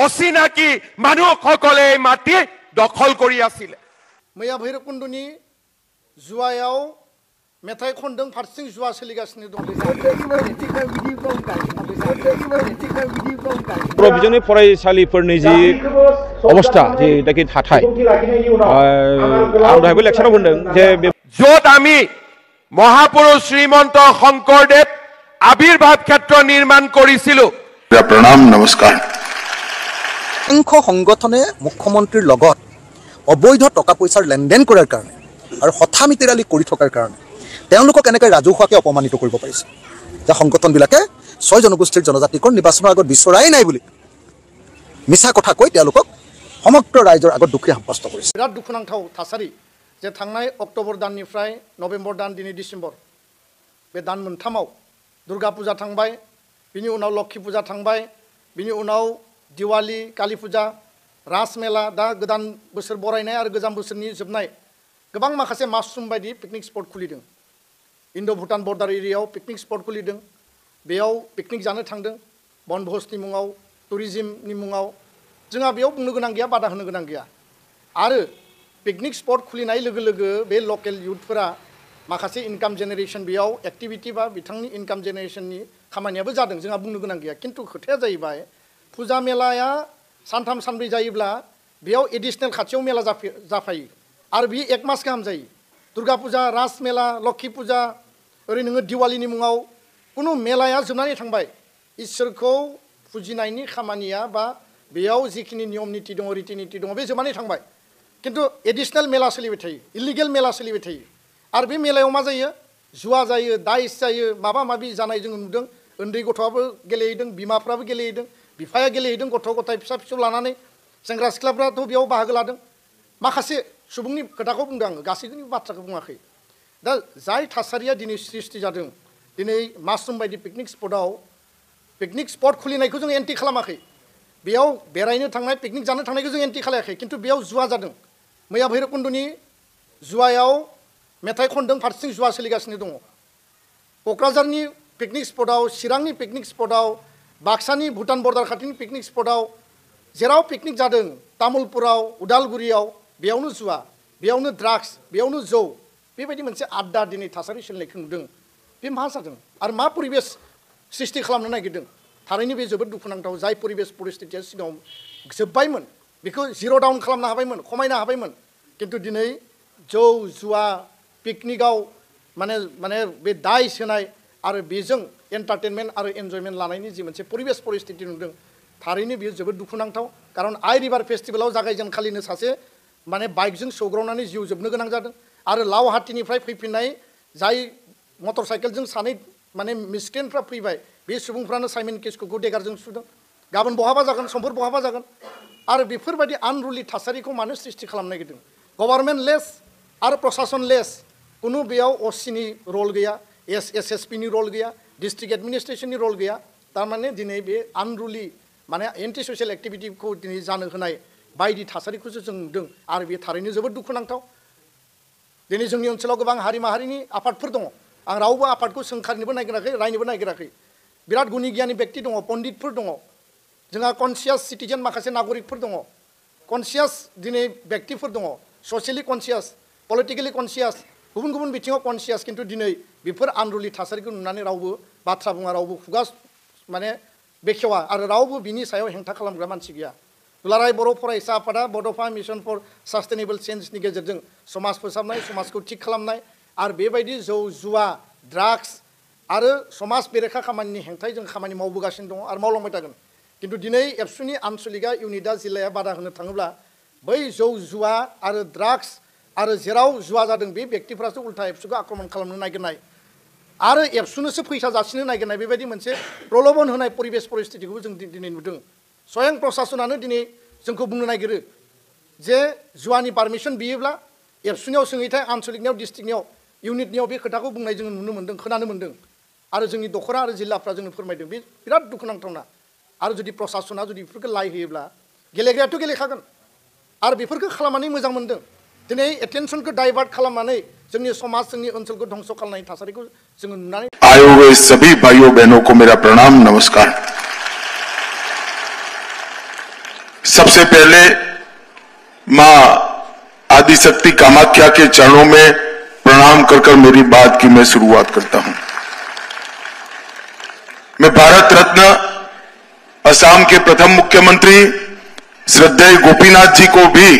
অচিনাকি মানুহসকলে মাটি দখল কৰি আছিল। मैया भैरबकुंडनि जुवायाव मेथाइ खनदों फारसेथिं जुवा सोलिगासिनो दं। प्रभिजननि फरायसालिफोरनि जि अबस्था जेटाखि थाथाय आं दहायबो लेक्साराव होनदों जे য'ত আমি মহাপুৰুষ শ্ৰীমন্ত শংকৰদেৱ আবিৰ্ভাৱ ক্ষেত্ৰ নিৰ্মাণ কৰিছিলোঁ। প্ৰণাম নমস্কাৰ। সংখ্য সংগঠনে মুখ্যমন্ত্ৰীৰ লগত অবৈধ টকা পইচাৰ লেনদেন কৰাৰ কাৰণে আৰু হঠা মিতেৰালি কৰি থকাৰ কাৰণে তেওঁলোকক এনেকৈ ৰাজহুৱাকৈ অপমানিত কৰিব পাৰিছে যে সংগঠনবিলাকে 6 জনগোষ্ঠীৰ জনজাতিকৰ নিৰ্বাচনৰ আগত বিচৰাই নাই বুলি মিছা কথা কৈ তেওঁলোকক সমগ্ৰ ৰাইজৰ আগত দুখী সাব্যস্ত কৰিছে। বিৰাট দুখুনাंथाव थासारि जे थांनाय अक्ट'बर दाननिफ्राय नभेम्बर दान दिनै डिसेम्बर बे दान मोनथामाव दुर्गा पूजा थांबाय, बिनि उनाव लक्षी पूजा थांबाय, बिनि उनाव दिवाली काली पूजा रास मेला दा गोदान बोसोर बरायनाय आरो गोजाम बोसोरनि जोबनाय गोबां माखासे मासरुम बायदि पिकनिक स्पट खुलिदों। इन्ड' भुटान बर्डार एरियायाव पिकनिक स्पट खुलिदों, बेयाव पिकनिक जानो थांदों बनभोजनि मुङाव टुरिजिमनि मुङाव। जोंहा बेयाव बुंनो गोनां गैया, बादा होनो गोनां गैया। आरो पिकनिक स्पट खुलिनाय लोगो लोगो बे लकेल युथफोरा माखासे इनकाम जेनेरेशन बेयाव एक्टिभिटी बा बिथांनि इनकाम जेनेरेशननि खामानियाबो जादों, जोंहा बुंनो गोनां गैया। किन्तु खोथाया जाहैबाय फुजा मेलाया सानथाम सानब्रै जायोब्ला बेयाव एडिशनेल खाथियाव मेला जाफायो आरो बियो 1 मास गाहाम जायो। दुर्गा पूजा रास मेला लक्षी पूजा ओरै नोङो दिवालीनि मुङाव कुनु मेलाया जोबनानै थांबाय। इसोरखौ फुजिनायनि खामानिया बा बेयाव जिखिनि नियम नीति दङ रीति नीति दङ बे जोबनानै थांबाय। किन्तु एडिशनेल मेला सोलिबाय थायो, इलिगेल मेला सोलिबाय थायो। आरो बे मेलायाव मा जायो? जुवा जायो, दाइस जायो, माबा माबि जानाय जोङो नुदों। उन्दै गथ'आबो गेलेहैदों, बिमाफ्राबो गेलेहैदों, बिफाया गेलेहैदों, गथ' गथाय फिसा फिसौ लानानै सेंग्रा सिख्लाफ्राथ' बेयाव बाहागो लादों। माखासे सुबुंनि खोथाखौ बुंदों आङो, गासैबोनि बाथ्राखौ बुङाखै। दा जाय थासारिया दिनै सृष्टि जादों, दिनै मासरुम बायदि पिकनिक स्पटआव पिकनिक स्पट खुलिनायखौ जों एन्टि खालामाखै, बेयाव बेरायनो थांनाय पिकनिक जानो थांनायखौ जों एन्टि खालायाखै। किन्तु बेयाव जुवा जादों। मैया भैरबकुंडनि जुवायाव मेथाइ खनदों फारसेथिं जुवा सोलिगासिनो दङ। क'क्राझारनि पिकनिक स्पटआव, चिरांनि पिकनिक स्पटआव, बाक्सानि भुटान बर्डार खाथिनि पिकनिक स्पटआव जेराव पिकनिक जादों तामुलपुराव उदालगुरियाव बेयावनो जुवा, बेयावनो ड्राग्स, बेयावनो जौ, बेबायदि मोनसे आड्डा दिनै थासारि सोलिनायखौ नुदों। बे मा जादों आरो मा परिबेस सृष्टि खालामनो नागिरदों? थारैनो बे जोबोद दुखुनांथाव। जाय परिबेस परिस्थितिया सिगाङाव जोब्बायमोन बेखौ जिर' डाउन खालामनो हाबायमोन, खमायनो हाबायमोन। किन्तु दिनै जौ जुवा पिकनिकआव माने बे दाइस होनाय आरो बेजों एन्टारटेनमेन्ट आरो एन्जयमेन्ट लानायनि जि मोनसे परिबेस परिस्थिति नुदों, थारैनो बेयो जोबोद दुखुनांथाव। कारण आइ रिभार फेस्टिभेलाव जागायजेनखालिनो सासे माने बाइकजों सौग्रावनानै जिउ जोबनो गोनां जादों। आरो लावहाटीनिफ्राय फैफिननाय जाय मटर साइकेलजों सानै माने मिसक्रेन्टफ्रा फैबाय, बे सुबुंफ्रानो साइमन किस्कुखौ देगारजों सुदों। गाबोन बहाबा जागोन, समफोर बहाबा जागोन। आरो बेफोरबायदि आनरुलि थासारिखौ मानो सृष्टि खालामनो नागिरदों? गभर्नमेन्ट लेस आरो प्रशासन लेस, कुनु बेयाव असिनि रल गैया, एसएसपि नि रल गैया, डिस्ट्रिक्ट एडमिनिस्ट्रेशननि रल गैया। तारमाने दिनै बे आनरुलि माने एन्टि ससियेल एक्टिभिटिखौ दिनै जानो होनाय बायदि थासारिखौसो जों नुदों। आरो बे थारैनो जोबोद दुखुनांथाव। दिनै जोंनि ओनसोलाव गोबां हारि माहारिनि आफादफोर दङ। आं रावबो आफादखौ सोंखारिनोबो नागिराखै, रायनोबो नागिराखै। बिराद गुनि गियानि बेक्ति दङ, पण्डितफोर दङ, जोंहा कनसियास सिटिजेन माखासे नागरिकफोर दङ, कनसियास दिनै बेक्तिफोर दङ, ससियेलि कनसियास, पलिटिकेलि कनसियास, गुबुन गुबुन बिथिङाव कनसियास। किन्तु दिनै बेफोर आनरुलि थासारिखौ नुनानै रावबो बाथ्रा बुङा, रावबो खुगा माने बेखेवा आरो रावबो बिनि सायाव हेंथा खालामग्रा मानसि गैया। दुलाराय बर' फरायसा आफादा बड'फा मिशन फर सास्टेनेबल चेन्जनि गेजेरजों समाज फोसाबनाय, समाजखौ थिग खालामनाय आरो बेबायदि जौ जुवा ड्राग्स आरो समाज बेरेखा खामानिनि हेंथायै जों खामानि मावबोगासिनो दङ आरो मावलांबाय थागोन। किन्तु दिनै एबसुनि आनसलिका इउनिटआ जिल्लाया बादा होनो थाङोब्ला बै जौ जुवा आरो ड्राग्स आरो जेराव जुवा जादों बे बेक्तिफ्रासो उल्था एबसुखौ आक्रमण खालामनो नागिरनाय आरो एबसुनोसो फैसा जासिनो नागिरनाय बेबायदि मोनसे प्रलोभन होनाय परिबेस परिस्थितिखौबो जों दिनै नुदों। स्वयं प्रशासनानो दिनै जोंखौ बुंनो नागिरो जे जुवानि पारमिसन बियोब्ला एबसुनियाव सोङैथाय आनसलिकनियाव डिस्ट्रिक्टनियाव इउनिटनियाव बे खोथाखौ बुंनाय जोङो नुनो मोन्दों, खोनानो मोन्दों। आरो जोंनि दख'रा आरो जिल्लाफ्रा जोंनो फोरमायदों। बे बिराद दुखुनांथावना। आरो जुदि प्रशासना जुदि बेफोरखौ लाय होयोब्ला गेलेग्रायाथ' गेलेखागोन आरो बेफोरखौ खालामनानै मोजां मोन्दों। दिनै एटेनसनखौ डाइभार्ट खालामनानै जोंनि समाज जोंनि ओनसोलखौ ध्वंस खालामनायनि थासारिखौ जोङो नुनानै आए हुए सभी भाइयों बहनों को मेरा प्रणाम नमस्कार। सबसे पहले मां आदिशक्ति कामाख्या के चरणों में प्रणाम कर मेरी बात की मैं शुरुआत करता हूं। मैं भारत रत्न असम के प्रथम मुख्यमंत्री श्रद्धेय गोपीनाथ जी को भी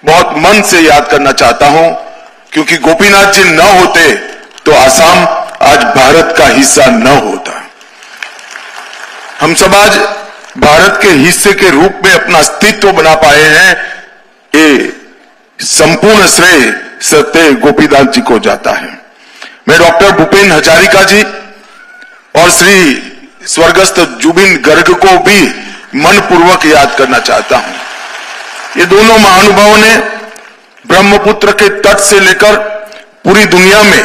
बहुत मन से याद करना चाहता हूं, क्योंकि गोपीनाथ जी न होते तो असम आज भारत का हिस्सा न होता। हम सब आज भारत के हिस्से के रूप में अपना अस्तित्व बना पाए हैं, ये संपूर्ण श्रेय श्रद्धेय गोपीनाथ जी को जाता है। मैं डॉक्टर भूपेन हजारिका जी और श्री स्वर्गस्थ जुबिन गर्ग को भी मनपूर्वक याद करना चाहता हूं। ये दोनों महानुभावों ने ब्रह्मपुत्र के तट से लेकर पूरी दुनिया में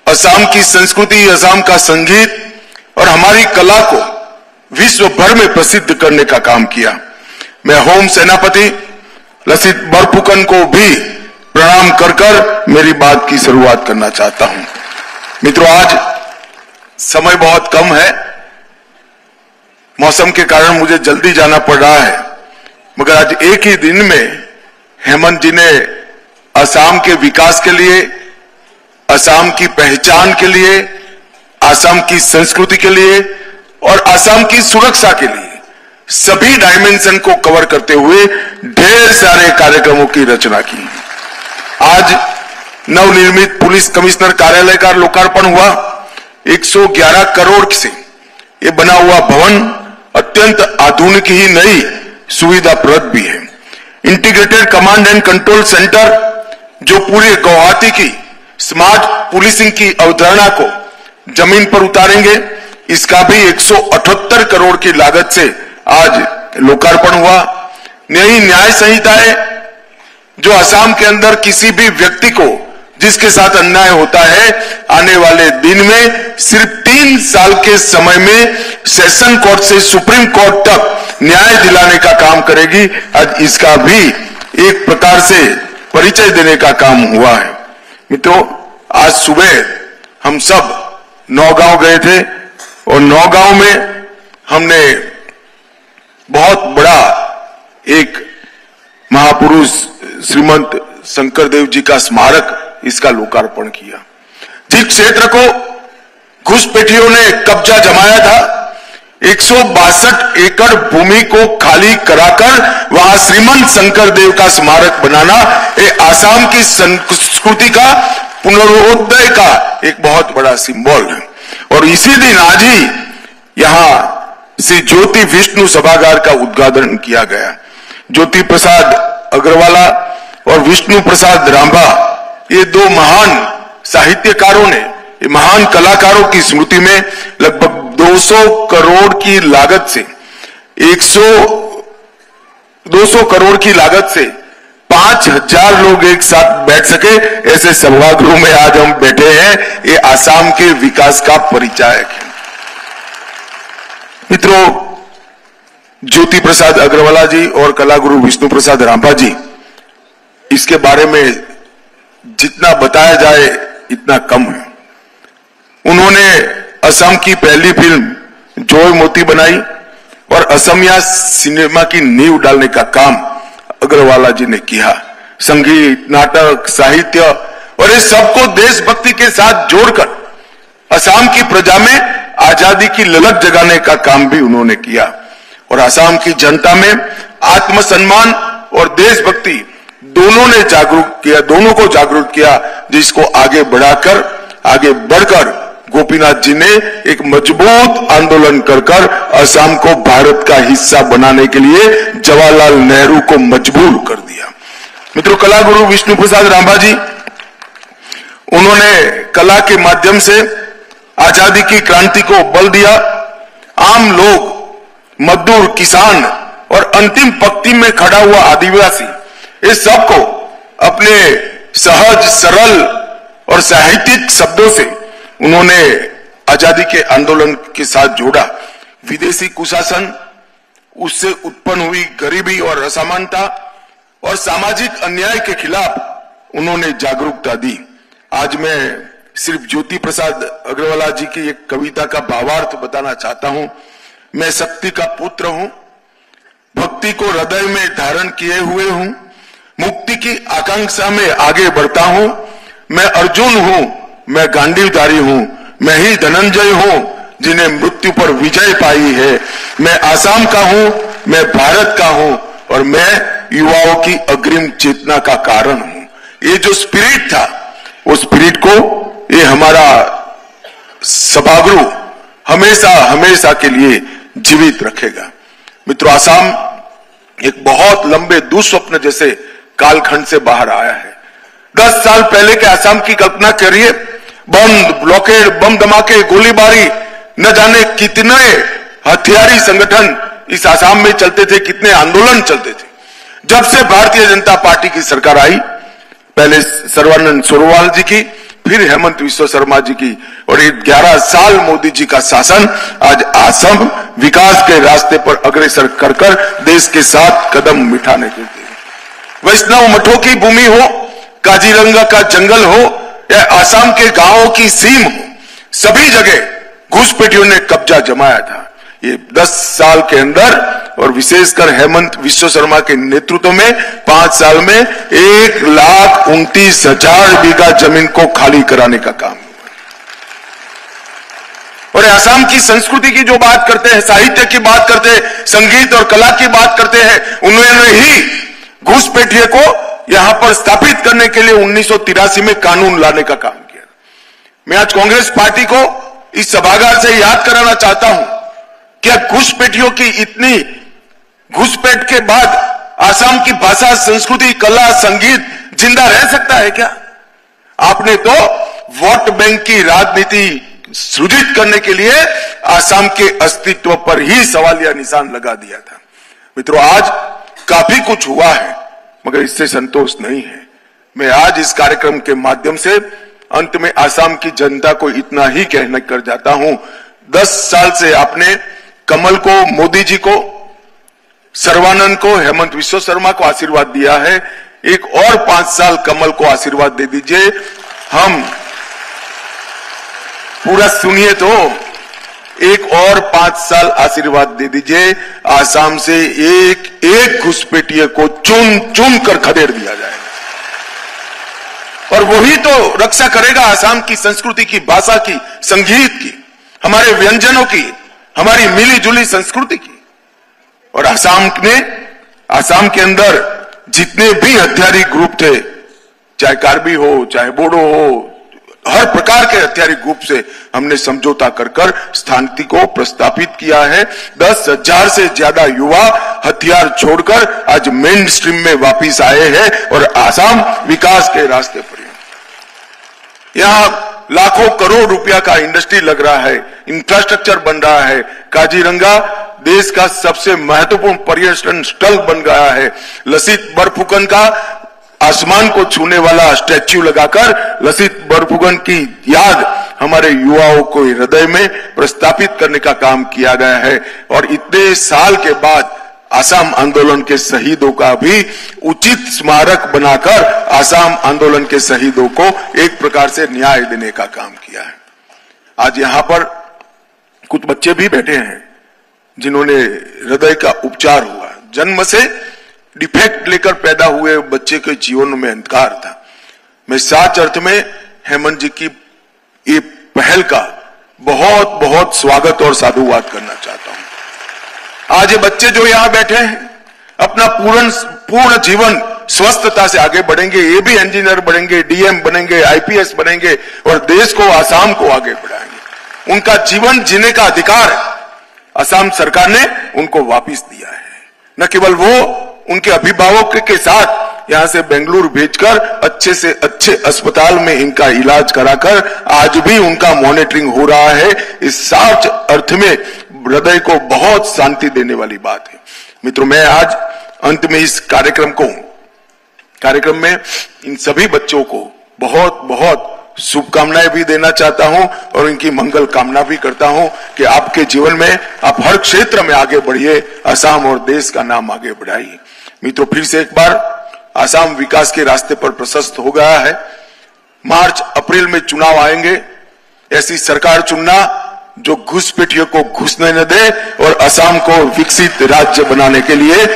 असम की संस्कृति, असम का संगीत और हमारी कला को विश्व भर में प्रसिद्ध करने का काम किया। मैं होम सेनापति लसित बरफुकन को भी प्रणाम कर मेरी बात की शुरुआत करना चाहता हूं। मित्रों, आज समय बहुत कम है, मौसम के कारण मुझे जल्दी जाना पड़ रहा है, मगर आज एक ही दिन में हेमंत जी ने असम के विकास के लिए, असम की पहचान के लिए, असम की संस्कृति के लिए और असम की सुरक्षा के लिए सभी डायमेंशन को कवर करते हुए ढेर सारे कार्यक्रमों की रचना की। आज नवनिर्मित पुलिस कमिश्नर कार्यालय का लोकार्पण हुआ। 111 करोड़ से ये बना हुआ भवन अत्यंत आधुनिक ही नई सुविधाप्रद भी है। Integrated command and control centre जो पूरे गुवाहाटी की स्मार्ट पुलिसिंग की अवधारणा को जमीन पर उतारेंगे, इसका भी 178 करोड़ की लागत से आज लोकार्पण हुआ। नई न्याय संहिताएं जो असम के अंदर किसी भी व्यक्ति को जिसके साथ अन्याय होता है, आने वाले दिन में सिर्फ 3 साल के समय में सेशन कोर्ट से सुप्रीम कोर्ट तक न्याय दिलाने का काम करेगी। आज इसका भी एक प्रकार से परिचय देने का काम हुआ है। मित्रों, आज सुबह हम सब नौगांव गए थे और नौगांव में हमने बहुत बड़ा एक महापुरुष श्रीमंत शंकरदेव जी का स्मारक इसका लोकार्पण किया। जिस क्षेत्र को घुसपैठियों ने कब्जा जमाया था, 162 एकड़ भूमि को खाली कराकर वहां श्रीमंत शंकरदेव का स्मारक बनाना ये आसाम की संस्कृति का पुनरुदय का एक बहुत बड़ा सिंबल है। और इसी दिन आज ही यहां श्री ज्योति विष्णु सभागार का उद्घाटन किया गया। ज्योति प्रसाद अग्रवाला और विष्णु प्रसाद रांभा, ये दो महान साहित्यकारों ने, ये महान कलाकारों की स्मृति में लगभग 200 करोड़ की लागत से 200 करोड़ की लागत से 5000 लोग एक साथ बैठ सके, ऐसे सभागृह में आज हम बैठे हैं। ये आसाम के विकास का परिचायक है। मित्रों, ज्योति प्रसाद अग्रवाला जी और कलागुरु विष्णु प्रसाद रांभा जी, इसके बारे में जितना बताया जाए इतना कम है। उन्होंने असम की पहली फिल्म जोय मोती बनाई और असमिया सिनेमा की नींव डालने का काम अग्रवाला जी ने किया। संगीत, नाटक, साहित्य और इस सबको देशभक्ति के साथ जोड़कर असम की प्रजा में आजादी की ललक जगाने का काम भी उन्होंने किया। और असम की जनता में आत्मसम्मान और देशभक्ति दोनों को जागरूक किया, जिसको आगे बढ़कर गोपीनाथ जी ने एक मजबूत आंदोलन कर असम को भारत का हिस्सा बनाने के लिए जवाहरलाल नेहरू को मजबूर कर दिया। मित्रों, कलागुरु विष्णु प्रसाद रांभा जी, उन्होंने कला के माध्यम से आजादी की क्रांति को बल दिया। आम लोग, मजदूर, किसान और अंतिम पंक्ति में खड़ा हुआ आदिवासी, इस सबको अपने सहज, सरल और साहित्यिक शब्दों से उन्होंने आजादी के आंदोलन के साथ जोड़ा। विदेशी कुशासन, उससे उत्पन्न हुई गरीबी और असमानता और सामाजिक अन्याय के खिलाफ उन्होंने जागरूकता दी। आज मैं सिर्फ ज्योति प्रसाद अग्रवाला जी की एक कविता का भावार्थ बताना चाहता हूं। मैं शक्ति का पुत्र हूं, भक्त मुक्ति को हृदय में धारण किए हुए हूं, मुक्ति की आकांक्षा में आगे बढ़ता हूं। मैं अर्जुन हूं, मैं गांडीवधारी हूं, मैं ही धनंजय हूं जिन्हें मृत्यु पर विजय पाई है। मैं आसाम का हूं, मैं भारत का हूं और मैं युवाओं की अग्रिम चेतना का कारण हूं। ये जो स्पिरिट था, वो स्पिरिट को ये हमारा सभागृह हमेशा हमेशा के लिए जीवित रखेगा। मित्रों, आसाम एक बहुत लंबे दुस्वप्न जैसे कालखंड से बाहर आया है। 10 साल पहले के आसाम की कल्पना करिए। बंद, ब्लॉकेड, बम धमाके, गोलीबारी, न जाने कितने हथियारी संगठन इस आसाम में चलते थे, कितने आंदोलन चलते थे। जब से भारतीय जनता पार्टी की सरकार आई, पहले सर्बानंद सोनोवाल जी की, फिर हेमंत विश्व शर्मा जी की, और ये 11 साल मोदी जी का शासन आज आसाम विकास के रास्ते पर अग्रसर कर देश के साथ कदम मिठाने के लिए। वैष्णव मठों की भूमि हो, काजीरंगा का जंगल हो या आसाम के गांवों की सीम हो, सभी जगह घुसपैठियों ने कब्जा जमाया था। ये 10 साल के अंदर और विशेषकर हेमंत विश्व शर्मा के नेतृत्व में 5 साल में 1,29,000 बीघा जमीन को खाली कराने का काम। और आसाम की संस्कृति की जो बात करते हैं, साहित्य की बात करते हैं, संगीत और कला की बात करते हैं, उन्होंने ही घुसपैठियों को यहां पर स्थापित करने के लिए 1983 में कानून लाने का काम किया। मैं आज कांग्रेस पार्टी को इस सभागार से याद कराना चाहता हूं, क्या घुसपैठियों की इतनी घुसपैठ के बाद आसाम की भाषा, संस्कृति, कला, संगीत जिंदा रह सकता है क्या? आपने तो वोट बैंक की राजनीति सृजित करने के लिए आसाम के अस्तित्व पर ही सवालिया निशान लगा दिया था। मित्रों, आज काफी कुछ हुआ है, मगर इससे संतोष नहीं है। मैं आज इस कार्यक्रम के माध्यम से अंत में आसाम की जनता को इतना ही कहना कर जाता हूं, 10 साल से आपने कमल को, मोदी जी को, सर्बानंद को, हेमंत विश्व शर्मा को आशीर्वाद दिया है। एक और 5 साल कमल को आशीर्वाद दे दीजिए। हम पूरा सुनिए तो, एक और 5 साल आशीर्वाद दे दीजिए। आसाम से एक एक घुसपैठिए को चुन चुन कर खदेड़ दिया जाएगा, और वही तो रक्षा करेगा आसाम की संस्कृति की, भाषा की, संगीत की, हमारे व्यंजनों की, हमारी मिली जुली संस्कृति की। और आसाम के अंदर जितने भी हथियारी ग्रुप थे, चाहे कार्बी हो, चाहे बोडो हो, हर प्रकार के हथियारी ग्रुप से हमने समझौता कर शांति को प्रस्तापित किया है। 10,000 से ज्यादा युवा हथियार छोड़कर आज मेन स्ट्रीम में वापिस आए हैं और आसाम विकास के रास्ते पर है। यहां लाखों करोड़ रुपया का इंडस्ट्री लग रहा है, इंफ्रास्ट्रक्चर बन रहा है। काजीरंगा देश का सबसे महत्वपूर्ण पर्यटन स्थल बन गया है। लसित बरफुकन का आसमान को छूने वाला स्टैच्यू लगाकर लसित बरफुकन की याद हमारे युवाओं को हृदय में प्रस्तापित करने का काम किया गया है। और इतने साल के बाद आसाम आंदोलन के शहीदों का भी उचित स्मारक बनाकर आसाम आंदोलन के शहीदों को एक प्रकार से न्याय देने का काम किया है। आज यहां पर कुछ बच्चे भी बैठे हैं जिन्होंने हृदय का उपचार हुआ। जन्म से डिफेक्ट लेकर पैदा हुए बच्चे के जीवन में अंधकार था। मैं सच अर्थ में हेमंत जी की ये पहल का बहुत बहुत स्वागत और साधुवाद करना चाहता हूं। आज ये बच्चे जो यहां बैठे हैं अपना पूर्ण जीवन स्वस्थता से आगे बढ़ेंगे। ये भी इंजीनियर बनेंगे, डीएम बनेंगे, आईपीएस बनेंगे और देश को, आसाम को आगे बढ़ाएंगे। उनका जीवन जीने का अधिकार असम सरकार ने उनको वापस दिया है। न केवल वो, उनके अभिभावक के साथ यहां से बेंगलुरु भेजकर अच्छे से अच्छे अस्पताल में इनका इलाज कराकर आज भी उनका मॉनिटरिंग हो रहा है। इस सच अर्थ में हृदय को बहुत शांति देने वाली बात है। मित्रों, मैं आज अंत में इस कार्यक्रम में इन सभी बच्चों को बहुत बहुत शुभकामनाएं भी देना चाहता हूं और इनकी मंगल कामना भी करता हूं कि आपके जीवन में आप हर क्षेत्र में आगे बढ़िए, असम और देश का नाम आगे बढ़ाइए। मित्रों, फिर से एक बार असम विकास के रास्ते पर प्रशस्त हो गया है। मार्च अप्रैल में चुनाव आएंगे। ऐसी सरकार चुनना जो घुसपैठियों को घुसने न दे और असम को विकसित राज्य बनाने के लिए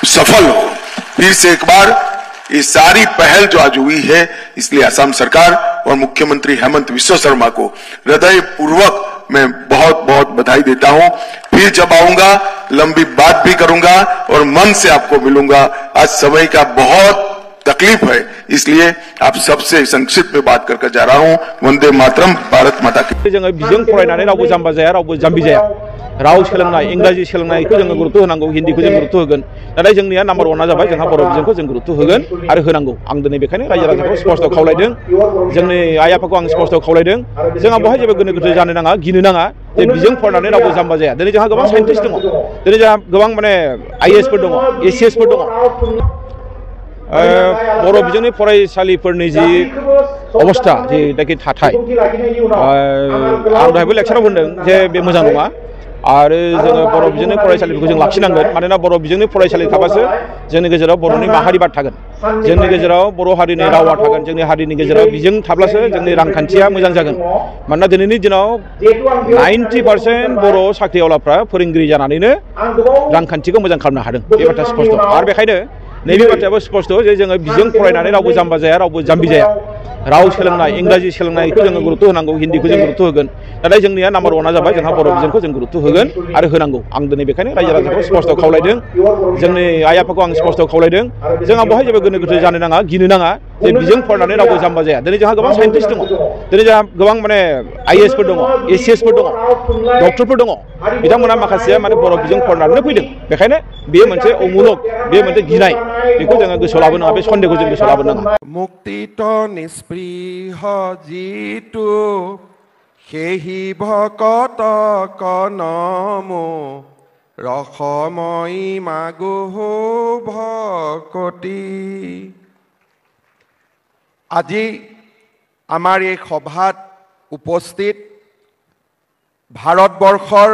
सफल हो। फिर से एक बार ये सारी पहल जो आज हुई है, इसलिए असम सरकार और मुख्यमंत्री हेमंत विश्व शर्मा को हृदय पूर्वक मैं बहुत बहुत बधाई देता हूं। फिर जब आऊंगा लंबी बात भी करूंगा और मन से आपको मिलूंगा। आज समय का बहुत तकलीफ है, इसलिए आप सबसे संक्षिप्त में बात करके जा रहा हूं। वंदे मातरम, भारत माता की। जोङो बिजों फरायनानै रावबो जाम्बा जाया, रावबो जाम्बि जाया। राव सोलोंनाय, इंराजि सोलोंनायखौ जोङो गुरुत्व होनांगौ, हिन्दीखौ जों गुरुत्व होगोन। नाथाय जोंनिया नाम्बार 1आ जाबाय जोंहा बर' बिजोंखौ जों गुरुत्व होगोन आरो होनांगौ। आं दिनै बेखायनो रायजो राजाखौ स्पष्ट खावलायदों, जोंनि आइ आफाखौ आं स्पष्ट खावलायदों, जोंहा बेवहाय जेबो गोनो गोथो जानो नाङा, गिनो नाङा जे बिजों फरायनानै रावबो जाम्बा जाया। दिनै जोंहा गोबां साइन्टिस्ट दङ, दिनै जोंहा गोबां IASफोर दङ, ACSफोर दङ। बर' बिजोंनि फरायसालिफोरनि जि अबस्था, जिनाखि थाथाय, आं दहायबो लेक्साराव होनदों जे बे मोजां नङा आरो जोङो बर' बिजोंनि फरायसालिफोरखौ जों लाखिनांगोन। मानोना बर' बिजोंनि फरायसालि थाबासो जोंनि गेजेराव बर'नि माहारिबाद थागोन, जोंनि गेजेराव बर' हारिनि रावा थागोन, जोंनि हारिनि गेजेराव बिजों थाब्लासो जोंनि रांखान्थिया मोजां जागोन। मानोना दिनैनि दिनाव 90% बर' साख्रिआवलाफ्रा फोरोंगिरि जानानैनो रांखान्थिखौ मोजां खालामनो हादों। बे बाथ्राया स्पष्ट। आरो बेखायनो नैबे बाथ्रायाबो स्पष्ट जे जोङो बिजों फरायनानै रावबो जाम्बा जाया, रावबो जाम्बि जाया। राव सोलोंनाय, इंराजि सोलोंनायखौ जोङो गुरुत्व होनांगौ, हिन्दीखौ जों गुरुत्व होगोन। नाथाय जोंनिया नाम्बार 1आ जाबाय जोंहा बर' बिजोंखौ जों गुरुत्व होगोन आरो होनांगौ। आं दिनै बेखायनो रायजो राजाखौ स्पष्ट खावलायदों, जोंनि आइ आफाखौ आं स्पष्ट खावलायदों, जोंहा बेवहाय जेबो गोनो गोथो जानो नाङा, गिनो नाङा जे बिजों फरायनानै रावबो जाम्बा जाया। दिनै जोंहा गोबां साइन्टिस्ट दङ, दिनै जोंहा गोबां IASफोर दङ, ACSफोर दङ, डक्टरफोर दङ। बिथांमोना माखासेया बर' बिजों फरायनानैनो फैदों। बेखायनो बेयो मोनसे अमुलक, बेयो मोनसे गिनाय, बेखौ जोङो गोसोआव लाबोनो नाङा, बे सन्देहखौ जों गोसोआव लाबोनो नाङा। मुक्तित निस्पृह जितु सेहि भकत कनमो रসমयी मागो भकति। আজি আমাৰ এই সভাত উপস্থিত ভাৰতবৰ্ষৰ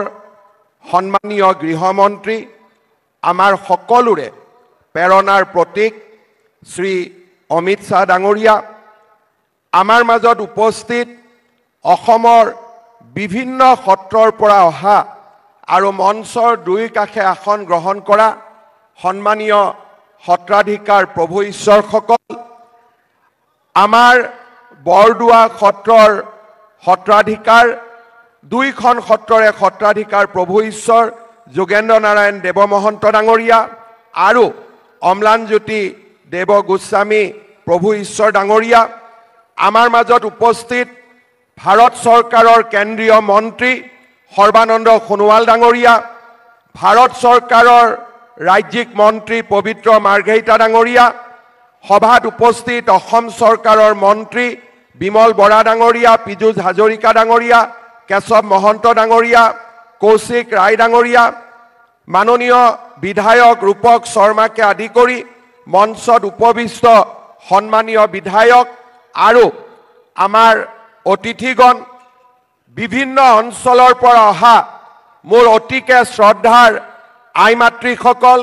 সন্মানীয় গৃহমন্ত্ৰী, আমাৰ সকলোৰে প্ৰেৰণাৰ প্ৰতীক শ্ৰী অমিত শ্বাহ ডাঙৰীয়া, আমাৰ মাজত উপস্থিত অসমৰ বিভিন্ন সত্ৰৰ পৰা অহা আৰু মঞ্চৰ দুই কাষে আসন গ্ৰহণ কৰা সন্মানীয় সত্ৰাধিকাৰ প্ৰভু ঈশ্বৰসকল, আমাৰ বৰদোৱা সত্ৰৰ সত্ৰাধিকাৰ, দুইখন সত্ৰৰে সত্ৰাধিকাৰ প্ৰভু ঈশ্বৰ যোগেন্দ্ৰ নাৰায়ণ দেৱ মহন্ত ডাঙৰীয়া আৰু অম্লানজ্যোতি দেৱ গোস্বামী প্ৰভু ঈশ্বৰ ডাঙৰীয়া, আমাৰ মাজত উপস্থিত ভাৰত চৰকাৰৰ কেন্দ্ৰীয় মন্ত্ৰী সৰ্বানন্দ সোণোৱাল ডাঙৰীয়া, ভাৰত চৰকাৰৰ ৰাজ্যিক মন্ত্ৰী পবিত্ৰ মাৰ্ঘেৰিটা ডাঙৰীয়া, সভাত উপস্থিত অসম চৰকাৰৰ মন্ত্ৰী বিমল বৰা ডাঙৰীয়া, পীযুষ হাজৰিকা ডাঙৰীয়া, কেশৱ মহন্ত ডাঙৰীয়া, কৌশিক ৰায় ডাঙৰীয়া, মাননীয় বিধায়ক ৰূপক শৰ্মাকে আদি কৰি মঞ্চত উপবিষ্ট সন্মানীয় বিধায়ক আৰু আমাৰ অতিথিগণ, বিভিন্ন অঞ্চলৰ পৰা অহা মোৰ অতিকে শ্ৰদ্ধাৰ আই মাতৃসকল,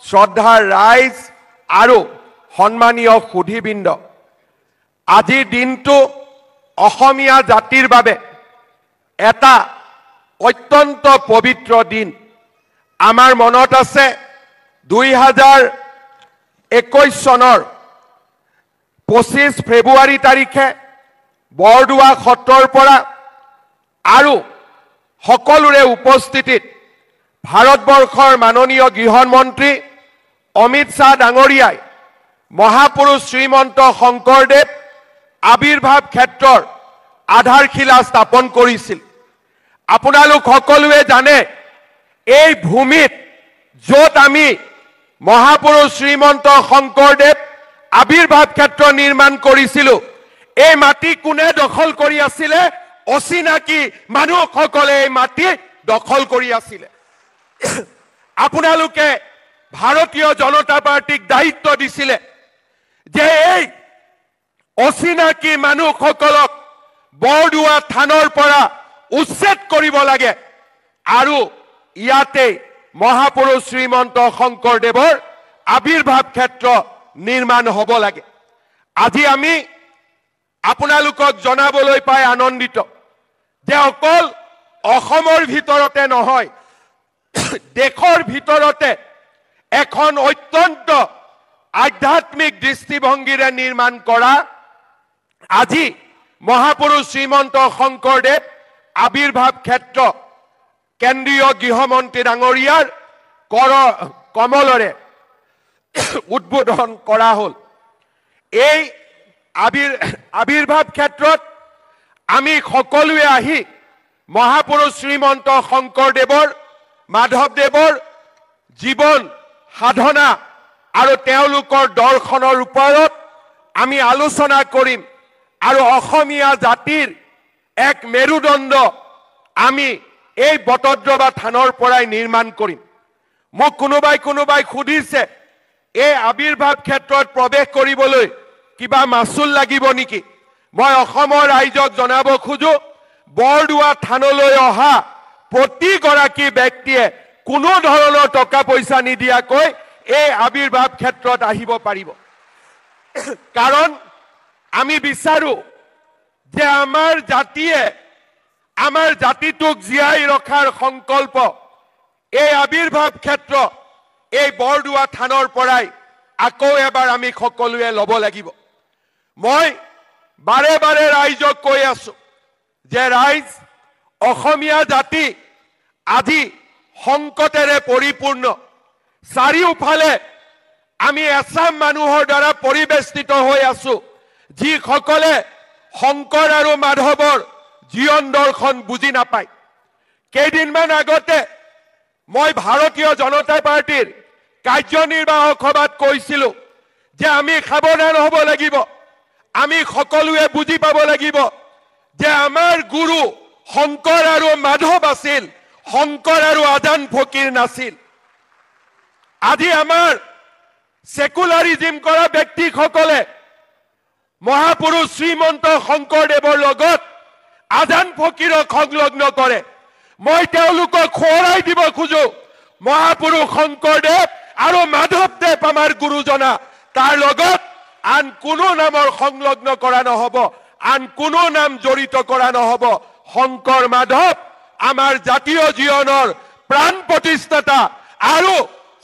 শ্ৰদ্ধাৰ ৰাইজ আৰু সন্মানীয় সুধীবৃন্দ, আজিৰ দিনটো অসমীয়া জাতিৰ বাবে এটা অত্যন্ত পবিত্ৰ দিন। আমাৰ মনত আছে 2021 চনৰ 25 ফেব্ৰুৱাৰী তাৰিখে বৰদোৱা সত্ৰৰ পৰা আৰু সকলোৰে উপস্থিতিত ভাৰতবৰ্ষৰ মাননীয় গৃহমন্ত্ৰী অমিত শ্বাহ ডাঙৰীয়াই মহাপুৰুষ শ্ৰীমন্ত শংকৰদেৱ আবিৰ্ভাৱ ক্ষেত্ৰৰ আধাৰশিলা স্থাপন কৰিছিল। আপোনালোক সকলোৱে জানে, এই ভূমিত য'ত আমি মহাপুৰুষ শ্ৰীমন্ত শংকৰদেৱ আবিৰ্ভাৱ ক্ষেত্ৰ নিৰ্মাণ কৰিছিলোঁ, এই মাটি কোনে দখল কৰি আছিলে? অচিনাকি মানুহসকলে এই মাটি দখল কৰি আছিলে। আপোনালোকে ভাৰতীয় জনতা পাৰ্টিক দায়িত্ব দিছিলে যে এই অচিনাকি মানুহসকলক বৰদোৱা থানৰ পৰা উচ্ছেদ কৰিব লাগে আৰু ইয়াতে মহাপুৰুষ শ্ৰীমন্ত শংকৰদেৱৰ আবিৰ্ভাৱ ক্ষেত্ৰ নিৰ্মাণ হ'ব লাগে। আজি আমি আপোনালোকক জনাবলৈ পাই আনন্দিত যে অকল অসমৰ ভিতৰতে নহয় দেশৰ ভিতৰতে এখন অত্যন্ত আধ্যাত্মিক দৃষ্টিভংগীৰে নিৰ্মাণ কৰা আজি মহাপুৰুষ শ্ৰীমন্ত শংকৰদেৱ আবিৰ্ভাৱ ক্ষেত্ৰ কেন্দ্ৰীয় গৃহমন্ত্ৰী ডাঙৰীয়াৰ কমলৰে উদ্বোধন কৰা হ'ল। এই আবিৰ্ভাৱ ক্ষেত্ৰত আমি সকলোৱে আহি মহাপুৰুষ শ্ৰীমন্ত শংকৰদেৱৰ মাধৱদেৱৰ জীৱন সাধনা আৰু তেওঁলোকৰ দৰ্শনৰ ওপৰত আমি আলোচনা কৰিম আৰু অসমীয়া জাতিৰ এক মেৰুদণ্ড আমি এই বটদ্ৰৱা থানৰ পৰাই নিৰ্মাণ কৰিম। মোক কোনোবাই সুধিছে এই আবিৰ্ভাৱ ক্ষেত্ৰত প্ৰৱেশ কৰিবলৈ কিবা মাচুল লাগিব নেকি? মই অসমৰ ৰাইজক জনাব খোজো বৰদোৱা থানলৈ অহা প্ৰতিগৰাকী ব্যক্তিয়ে কোনো ধৰণৰ টকা পইচা নিদিয়াকৈ এই আবিৰ্ভাৱ ক্ষেত্ৰত আহিব পাৰিব। কাৰণ আমি বিচাৰো যে আমাৰ জাতিয়ে আমাৰ জাতিটোক জীয়াই ৰখাৰ সংকল্প এই আবিৰ্ভাৱ ক্ষেত্ৰ এই বৰদোৱা থানৰ পৰাই আকৌ এবাৰ আমি সকলোৱে ল'ব লাগিব। মই বাৰে বাৰে ৰাইজক কৈ আছো যে ৰাইজ অসমীয়া জাতি আজি সংকটেৰে পৰিপূৰ্ণ। চাৰিওফালে আমি এছাম মানুহৰ দ্বাৰা পৰিবেষ্টিত হৈ আছো যিসকলে শংকৰ আৰু মাধৱৰ জীৱন দৰ্শন বুজি নাপায়। কেইদিনমান আগতে মই ভাৰতীয় জনতা পাৰ্টিৰ কাৰ্যনিৰ্বাহক সভাত কৈছিলো যে আমি সাৱধান হ'ব লাগিব। আমি সকলোৱে বুজি পাব লাগিব যে আমাৰ গুৰু শংকৰ আৰু মাধৱ আছিল, শংকৰ আৰু আজান ফকীৰ নাছিল। আজি আমাৰ সেকুলাৰিজম কৰা ব্যক্তিসকলে মহাপুৰুষ শ্ৰীমন্ত শংকৰদেৱৰ লগত আজান ফকীৰক সংলগ্ন কৰে। মই তেওঁলোকক সোঁৱৰাই দিব খোজো মহাপুৰুষ শংকৰদেৱ আৰু মাধৱদেৱ আমাৰ গুৰুজনা, তাৰ লগত আন কোনো নামৰ সংলগ্ন কৰা নহব, আন কোনো নাম জড়িত কৰা নহব। শংকৰ মাধৱ আমাৰ জাতীয় জীৱনৰ প্ৰাণ প্ৰতিষ্ঠাতা আৰু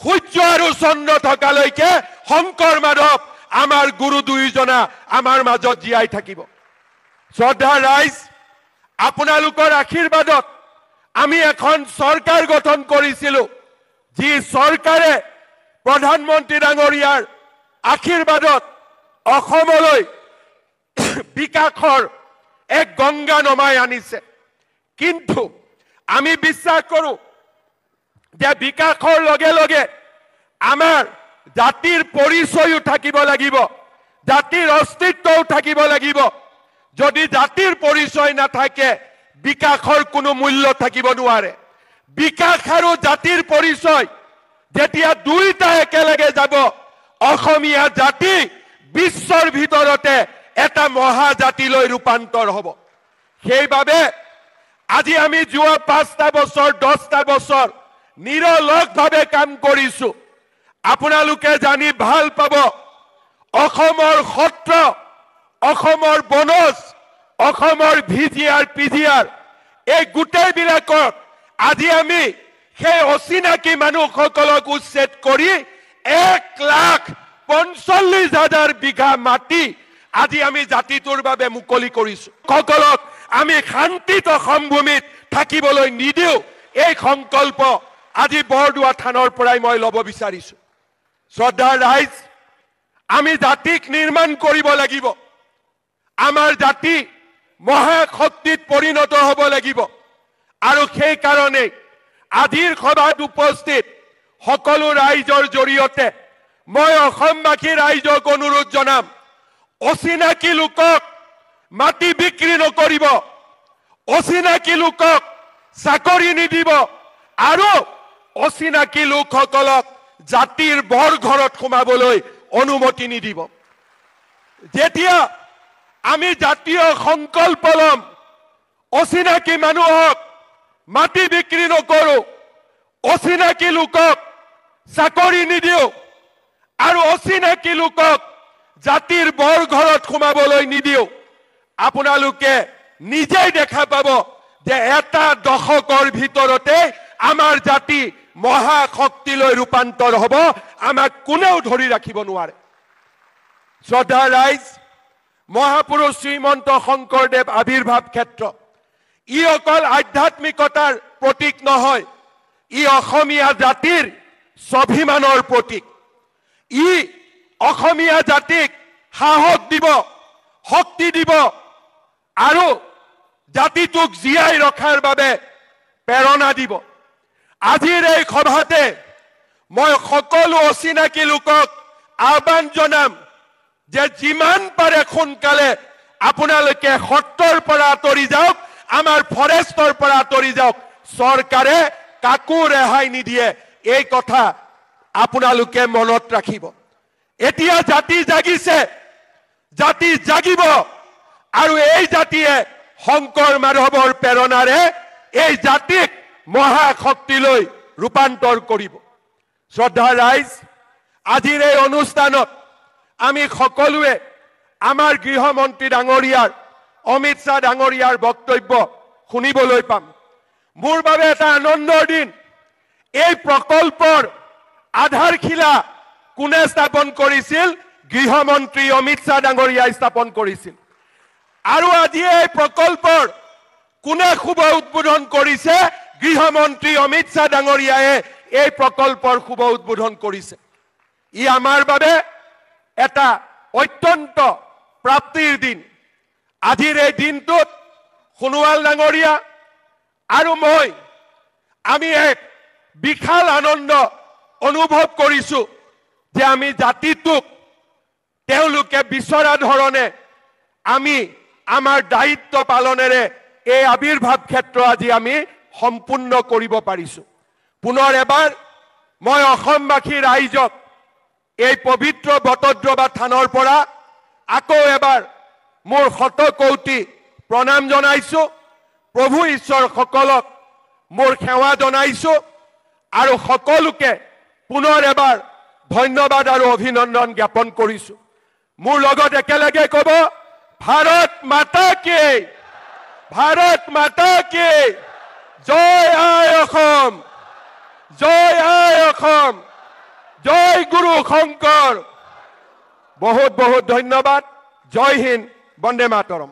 সূৰ্য আৰু চন্দ্ৰ থকালৈকে শংকৰ মাধৱ আমাৰ গুৰু দুইজনা আমাৰ মাজত জীয়াই থাকিব। শ্ৰদ্ধা ৰাইজ, আপোনালোকৰ আশীৰ্বাদত আমি এখন চৰকাৰ গঠন কৰিছিলো যি চৰকাৰে প্ৰধানমন্ত্ৰী ডাঙৰীয়াৰ আশীৰ্বাদত অসমলৈ বিকাশৰ এক গংগা নমাই আনিছে। কিন্তু আমি বিশ্বাস কৰো যে বিকাশৰ লগে লগে আমাৰ জাতিৰ পৰিচয়ও থাকিব লাগিব, জাতিৰ অস্তিত্বও থাকিব লাগিব। যদি জাতিৰ পৰিচয় নাথাকে বিকাশৰ কোনো মূল্য থাকিব নোৱাৰে। বিকাশ আৰু জাতিৰ পৰিচয় যেতিয়া দুইটা একেলগে যাব অসমীয়া জাতি বিশ্বৰ ভিতৰতে এটা মহাজাতিলৈ ৰূপান্তৰ হ'ব। সেইবাবে আজি আমি যোৱা 5টা বছৰ 10টা বছৰ নিৰলসভাৱে কাম কৰিছো। আপোনালোকে জানি ভাল পাব অসমৰ সত্ৰ, অসমৰ বনজ, অসমৰ ভিজিআৰ পিজিআৰ এই গোটেইবিলাকত আজি আমি সেই অচিনাকি মানুহসকলক উচ্ছেদ কৰি 1,45,000 বিঘা মাটি আজি আমি জাতিটোৰ বাবে মুকলি কৰিছো। সকলক আমি শান্তিত অসমভূমিত থাকিবলৈ নিদিওঁ, এই সংকল্প আজি বৰদোৱা থানৰ পৰাই মই ল'ব বিচাৰিছো। শ্ৰদ্ধা ৰাইজ, আমি জাতিক নিৰ্মাণ কৰিব লাগিব। আমাৰ জাতি মহাশক্তিত পৰিণত হ'ব লাগিব আৰু সেই কাৰণে আজিৰ সভাত উপস্থিত সকলো ৰাইজৰ জৰিয়তে মই অসমবাসী ৰাইজক অনুৰোধ জনাম, অচিনাকি লোকক মাটি বিক্ৰী নকৰিব, অচিনাকি লোকক চাকৰি নিদিব আৰু অচিনাকি লোকসকলক জাতিৰ বৰঘৰত সোমাবলৈ অনুমতি নিদিব। যেতিয়া আমি জাতীয় সংকল্প লম, অচিনাকি মানুহক মাটি বিক্ৰী নকৰো, অচিনাকি লোকক চাকৰি নিদিওঁ আৰু অচিনাকি লোকক জাতিৰ বৰঘৰত সোমাবলৈ নিদিওঁ, আপোনালোকে নিজেই দেখা পাব যে এটা দশকৰ ভিতৰতে আমাৰ জাতি মহাশক্তিলৈ ৰূপান্তৰ হ'ব, আমাক কোনেও ধৰি ৰাখিব নোৱাৰে। শ্ৰদ্ধা ৰাইজ, মহাপুৰুষ শ্ৰীমন্ত শংকৰদেৱ আবিৰ্ভাৱ ক্ষেত্ৰ ই অকল আধ্যাত্মিকতাৰ প্ৰতীক নহয়, ই অসমীয়া জাতিৰ স্বাভিমানৰ প্ৰতীক। ই অসমীয়া জাতিক সাহস দিব, শক্তি দিব আৰু জাতিটোক জীয়াই ৰখাৰ বাবে প্ৰেৰণা দিব। আজিৰ এই সভাতে মই সকলো অচিনাকি লোকক আহ্বান জনাম যে যিমান পাৰে সোনকালে আপোনালোকে সত্ৰৰ পৰা আঁতৰি যাওক, আমাৰ ফৰেষ্টৰ পৰা আঁতৰি যাওক। চৰকাৰে কাকো ৰেহাই নিদিয়ে, এই কথা আপোনালোকে মনত ৰাখিব। এতিয়া জাতি জাগিছে, জাতি জাগিব আৰু এই জাতিয়ে শংকৰ মাধৱৰ প্ৰেৰণাৰে এই জাতিক মহাশক্তিলৈ ৰূপান্তৰ কৰিব। শ্ৰদ্ধা ৰাইজ, আজিৰ এই অনুষ্ঠানত আমি সকলোৱে আমাৰ গৃহমন্ত্ৰী ডাঙৰীয়াৰ অমিত শ্বাহ ডাঙৰীয়াৰ বক্তব্য শুনিবলৈ পাম। মোৰ বাবে এটা আনন্দৰ দিন। এই প্ৰকল্পৰ আধাৰশিলা কোনে স্থাপন কৰিছিল? গৃহমন্ত্ৰী অমিত শ্বাহ ডাঙৰীয়াই স্থাপন কৰিছিল। আৰু আজি এই প্ৰকল্পৰ কোনে শুভ উদ্বোধন কৰিছে? গৃহমন্ত্ৰী অমিত শ্বাহ ডাঙৰীয়াই এই প্ৰকল্পৰ শুভ উদ্বোধন কৰিছে। ই আমাৰ বাবে এটা অত্যন্ত প্ৰাপ্তিৰ দিন। আজিৰ এই দিনটোত সোণোৱাল ডাঙৰীয়া আৰু মই আমি এক বিশাল আনন্দ অনুভৱ কৰিছো যে আমি জাতিটোক তেওঁলোকে বিচৰা ধৰণে আমি আমাৰ দায়িত্ব পালনেৰে এই আবিৰ্ভাৱ ক্ষেত্ৰ আজি আমি সম্পূৰ্ণ কৰিব পাৰিছো। পুনৰ এবাৰ মই অসমবাসী ৰাইজক এই পবিত্ৰ বটদ্ৰৱা থানৰ পৰা আকৌ এবাৰ মোৰ শতকৌটি প্ৰণাম জনাইছো। প্ৰভু ঈশ্বৰ সকলক মোৰ সেৱা জনাইছো আৰু সকলোকে পুনৰ এবাৰ ধন্যবাদ আৰু অভিনন্দন জ্ঞাপন কৰিছো। মোৰ লগত একেলগে ক'ব, ভাৰত মাতা কি, ভাৰত মাতা কি, জয় আই অসম, জয় আই অসম, জয় গুৰু শংকৰ। বহুত বহুত ধন্যবাদ। জয় হিন্দ, বন্দে মাতৰম।